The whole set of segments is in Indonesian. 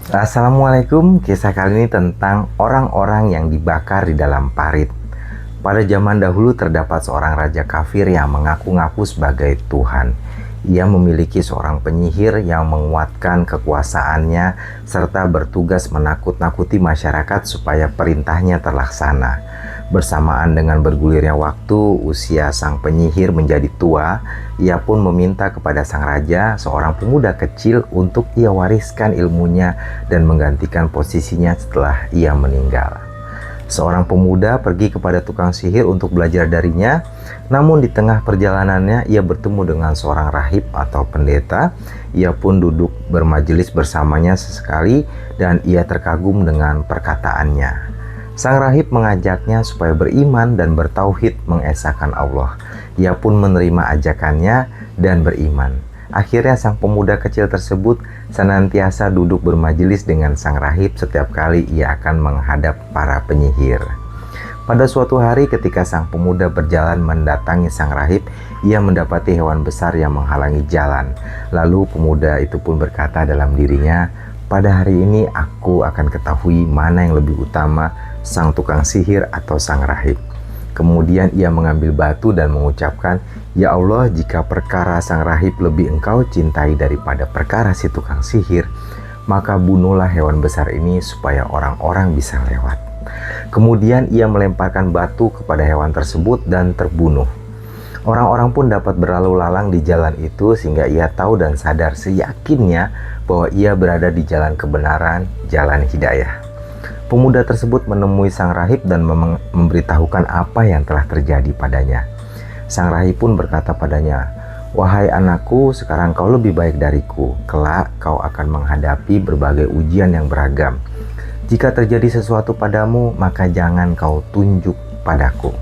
Assalamualaikum, kisah kali ini tentang orang-orang yang dibakar di dalam parit. Pada zaman dahulu terdapat seorang raja kafir yang mengaku-ngaku sebagai Tuhan. Ia memiliki seorang penyihir yang menguatkan kekuasaannya serta bertugas menakut-nakuti masyarakat supaya perintahnya terlaksana. Bersamaan dengan bergulirnya waktu, usia sang penyihir menjadi tua. Ia pun meminta kepada sang raja seorang pemuda kecil untuk ia wariskan ilmunya dan menggantikan posisinya setelah ia meninggal. Seorang pemuda pergi kepada tukang sihir untuk belajar darinya, namun di tengah perjalanannya ia bertemu dengan seorang rahib atau pendeta. Ia pun duduk bermajelis bersamanya sesekali dan ia terkagum dengan perkataannya. Sang rahib mengajaknya supaya beriman dan bertauhid mengesahkan Allah. Ia pun menerima ajakannya dan beriman. Akhirnya sang pemuda kecil tersebut senantiasa duduk bermajelis dengan sang rahib setiap kali ia akan menghadap para penyihir. Pada suatu hari ketika sang pemuda berjalan mendatangi sang rahib, ia mendapati hewan besar yang menghalangi jalan. Lalu pemuda itu pun berkata dalam dirinya, "Pada hari ini aku akan ketahui mana yang lebih utama, sang tukang sihir atau sang rahib." Kemudian ia mengambil batu dan mengucapkan, "Ya Allah, jika perkara sang rahib lebih engkau cintai daripada perkara si tukang sihir, maka bunuhlah hewan besar ini supaya orang-orang bisa lewat." Kemudian ia melemparkan batu kepada hewan tersebut dan terbunuh. Orang-orang pun dapat berlalu lalang di jalan itu sehingga ia tahu dan sadar seyakinnya bahwa ia berada di jalan kebenaran, jalan hidayah. Pemuda tersebut menemui sang rahib dan memberitahukan apa yang telah terjadi padanya. Sang rahib pun berkata padanya, "Wahai anakku, sekarang kau lebih baik dariku. Kelak kau akan menghadapi berbagai ujian yang beragam. Jika terjadi sesuatu padamu, maka jangan kau tunjuk padaku."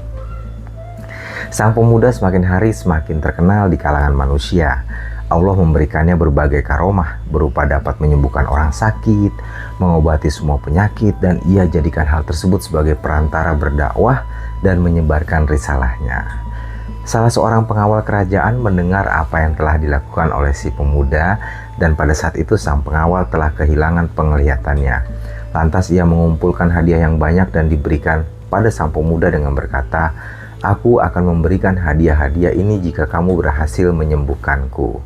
Sang pemuda semakin hari semakin terkenal di kalangan manusia. Allah memberikannya berbagai karomah berupa dapat menyembuhkan orang sakit, mengobati semua penyakit, dan ia jadikan hal tersebut sebagai perantara berdakwah dan menyebarkan risalahnya. Salah seorang pengawal kerajaan mendengar apa yang telah dilakukan oleh si pemuda, dan pada saat itu sang pengawal telah kehilangan penglihatannya. Lantas ia mengumpulkan hadiah yang banyak dan diberikan pada sang pemuda dengan berkata, "Aku akan memberikan hadiah-hadiah ini jika kamu berhasil menyembuhkanku."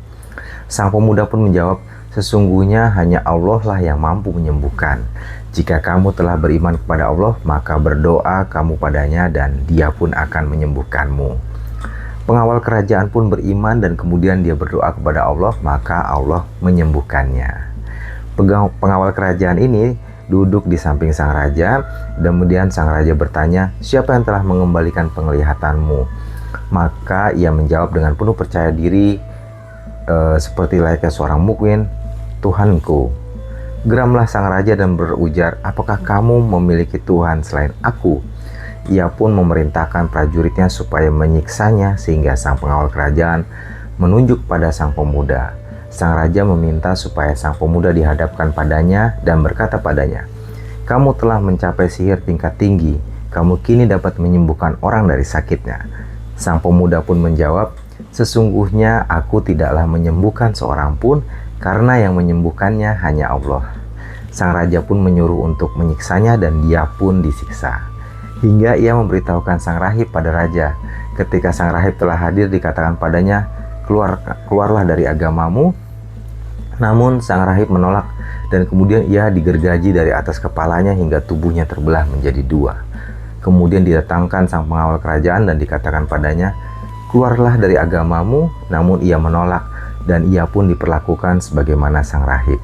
Sang pemuda pun menjawab, "Sesungguhnya hanya Allah lah yang mampu menyembuhkan. Jika kamu telah beriman kepada Allah, maka berdoa kamu padanya dan Dia pun akan menyembuhkanmu." Pengawal kerajaan pun beriman dan kemudian dia berdoa kepada Allah, maka Allah menyembuhkannya. Pengawal kerajaan ini duduk di samping sang raja. Kemudian sang raja bertanya, "Siapa yang telah mengembalikan penglihatanmu?" Maka ia menjawab dengan penuh percaya diri, seperti layaknya seorang mukmin, "Tuhanku." Geramlah sang raja dan berujar, "Apakah kamu memiliki Tuhan selain aku?" Ia pun memerintahkan prajuritnya supaya menyiksanya sehingga sang pengawal kerajaan menunjuk pada sang pemuda. Sang raja meminta supaya sang pemuda dihadapkan padanya dan berkata padanya, "Kamu telah mencapai sihir tingkat tinggi. Kamu kini dapat menyembuhkan orang dari sakitnya." Sang pemuda pun menjawab, "Sesungguhnya aku tidaklah menyembuhkan seorang pun, karena yang menyembuhkannya hanya Allah." Sang raja pun menyuruh untuk menyiksanya dan dia pun disiksa. Hingga ia memberitahukan sang rahib pada raja. Ketika sang rahib telah hadir, dikatakan padanya, Keluarlah dari agamamu." Namun sang rahib menolak dan kemudian ia digergaji dari atas kepalanya hingga tubuhnya terbelah menjadi dua. Kemudian didatangkan sang pengawal kerajaan dan dikatakan padanya, "Keluarlah dari agamamu." Namun ia menolak dan ia pun diperlakukan sebagaimana sang rahib.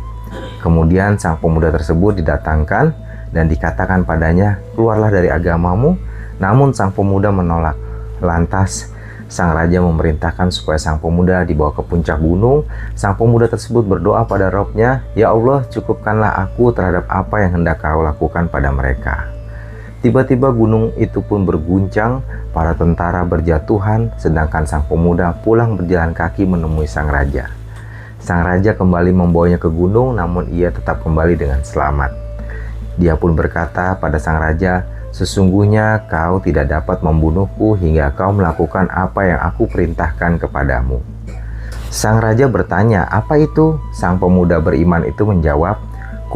Kemudian sang pemuda tersebut didatangkan dan dikatakan padanya, "Keluarlah dari agamamu." Namun sang pemuda menolak. Lantas sang raja memerintahkan supaya sang pemuda dibawa ke puncak gunung. Sang pemuda tersebut berdoa pada Robnya, "Ya Allah, cukupkanlah aku terhadap apa yang hendak Kau lakukan pada mereka." Tiba-tiba gunung itu pun berguncang, para tentara berjatuhan, sedangkan sang pemuda pulang berjalan kaki menemui sang raja. Sang raja kembali membawanya ke gunung, namun ia tetap kembali dengan selamat. Dia pun berkata pada sang raja, "Sesungguhnya kau tidak dapat membunuhku hingga kau melakukan apa yang aku perintahkan kepadamu." Sang raja bertanya, "Apa itu?" Sang pemuda beriman itu menjawab,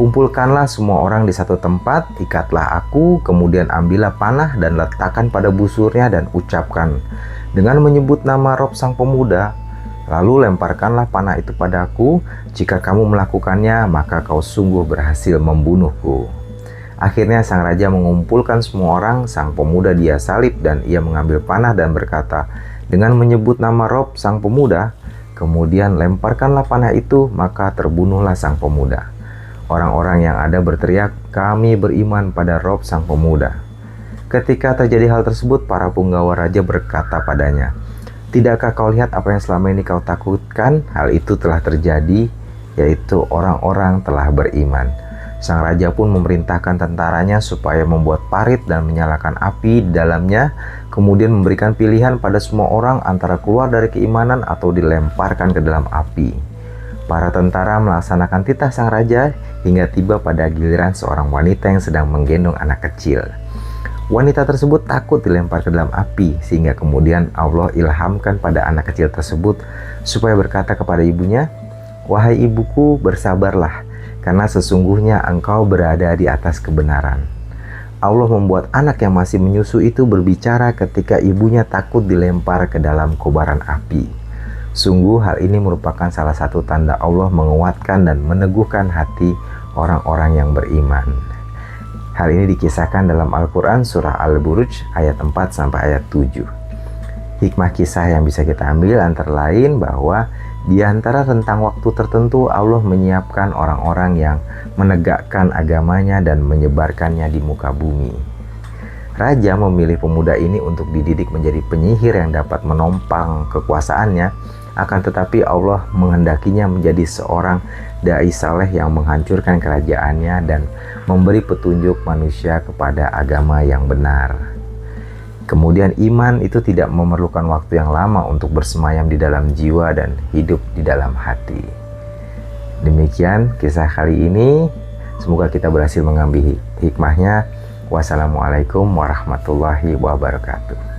Kumpulkanlah semua orang di satu tempat, ikatlah aku, kemudian ambillah panah dan letakkan pada busurnya dan ucapkan dengan menyebut nama Rob sang pemuda. Lalu lemparkanlah panah itu padaku. Jika kamu melakukannya, maka kau sungguh berhasil membunuhku. Akhirnya sang raja mengumpulkan semua orang, sang pemuda dia salib, dan ia mengambil panah dan berkata dengan menyebut nama Rob sang pemuda. Kemudian lemparkanlah panah itu, maka terbunuhlah sang pemuda. Orang-orang yang ada berteriak, "Kami beriman pada Rob sang pemuda." Ketika terjadi hal tersebut, para punggawa raja berkata padanya, "Tidakkah kau lihat apa yang selama ini kau takutkan? Hal itu telah terjadi, yaitu orang-orang telah beriman." Sang raja pun memerintahkan tentaranya supaya membuat parit dan menyalakan api di dalamnya, kemudian memberikan pilihan pada semua orang antara keluar dari keimanan atau dilemparkan ke dalam api. Para tentara melaksanakan titah sang raja hingga tiba pada giliran seorang wanita yang sedang menggendong anak kecil. Wanita tersebut takut dilempar ke dalam api, sehingga kemudian Allah ilhamkan pada anak kecil tersebut supaya berkata kepada ibunya, "Wahai ibuku, bersabarlah, karena sesungguhnya engkau berada di atas kebenaran." Allah membuat anak yang masih menyusu itu berbicara ketika ibunya takut dilempar ke dalam kobaran api. Sungguh hal ini merupakan salah satu tanda Allah menguatkan dan meneguhkan hati orang-orang yang beriman. Hal ini dikisahkan dalam Al-Quran surah Al-Buruj ayat 4 sampai ayat 7. Hikmah kisah yang bisa kita ambil antara lain bahwa di antara rentang waktu tertentu Allah menyiapkan orang-orang yang menegakkan agamanya dan menyebarkannya di muka bumi. Raja memilih pemuda ini untuk dididik menjadi penyihir yang dapat menompang kekuasaannya, akan tetapi Allah menghendakinya menjadi seorang dai saleh yang menghancurkan kerajaannya dan memberi petunjuk manusia kepada agama yang benar. Kemudian iman itu tidak memerlukan waktu yang lama untuk bersemayam di dalam jiwa dan hidup di dalam hati. Demikian kisah kali ini. Semoga kita berhasil mengambil hikmahnya. Wassalamualaikum warahmatullahi wabarakatuh.